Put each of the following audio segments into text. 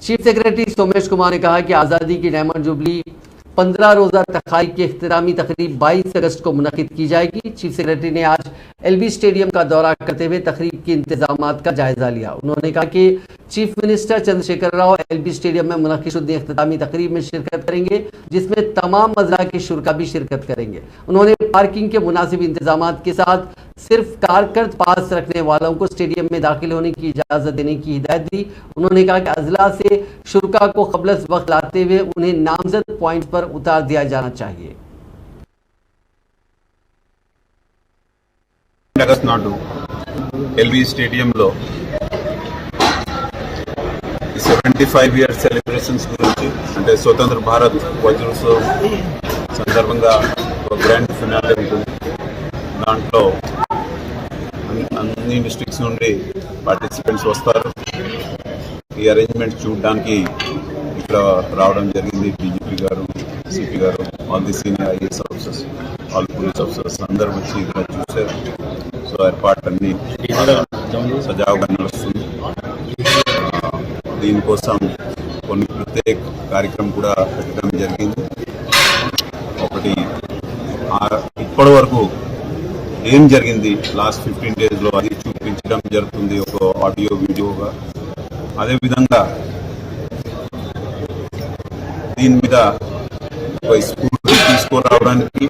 Chief secretary Somesh Kumar ने कहा कि आज़ादी की डायमंड जुबली 15 रोजा तकारीब की इख्तितामी तकरीब 22 अगस्त को मुनक़िद की जाएगी। चीफ सेक्रेटरी ने आज एलबी स्टेडियम का दौरा करते हुए तकरीब के इंतजामात का जायजा लिया। उन्होंने कहा कि chief minister Chandrashekar Rao LB stadium में मुनक़िद इख्तितामी तकरीब में शिरकत करेंगे, जिसमें तमाम मज़रा के शुरा भी शिरकत करेंगे। उन्होंने पार्किंग के मुनासिब इंतजामात के साथ सिर्फ कारकर्द पास रखने वालों को स्टेडियम में दाखिल होने की इजाज़त देने की हिदायत दी। उन्होंने कहा कि अजला से शुरा को क़ब्ल वक्त लाते हुए उन्हें नामजद पॉइंट पर उतार दिया जाना चाहिए। अगस्त नाडु एलबी स्टेडियम लो 75 ఇయర్స్ సెలబ్రేషన్స్ గురించి అంటే స్వతంత్ర భారత్ వజ్రోత్సవం సందర్భంగా ఒక గ్రాండ్ ఫినాలే ఉంటుంది. దాంట్లో అన్ని డిస్ట్రిక్ట్స్ నుండి పార్టిసిపెంట్స్ వస్తారు. ఈ అరేంజ్మెంట్ చూడడానికి ఇక్కడ రావడం జరిగింది. డీజీపీ గారు, సిపి గారు, all the senior IAS officers, all police officers అందరూ వచ్చి ఇక్కడ చూశారు. సో ఏర్పాట్లన్నీ సజావుగా నడుస్తుంది. దీనికోసం కొన్ని ప్రత్యేక కార్యక్రమం కూడా పెట్టడం జరిగింది. ఒకటి ఇప్పటి వరకు ఏం జరిగింది లాస్ట్ 15 డేస్లో అది చూపించడం జరుగుతుంది ఒక ఆడియో వీడియోగా. అదేవిధంగా దీని మీద ఒక స్ఫూర్తి తీసుకురావడానికి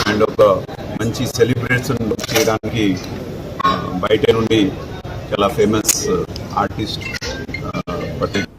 అండ్ ఒక మంచి సెలబ్రేషన్ చేయడానికి బయట నుండి చాలా ఫేమస్ ఆర్టిస్ట్ పటేల్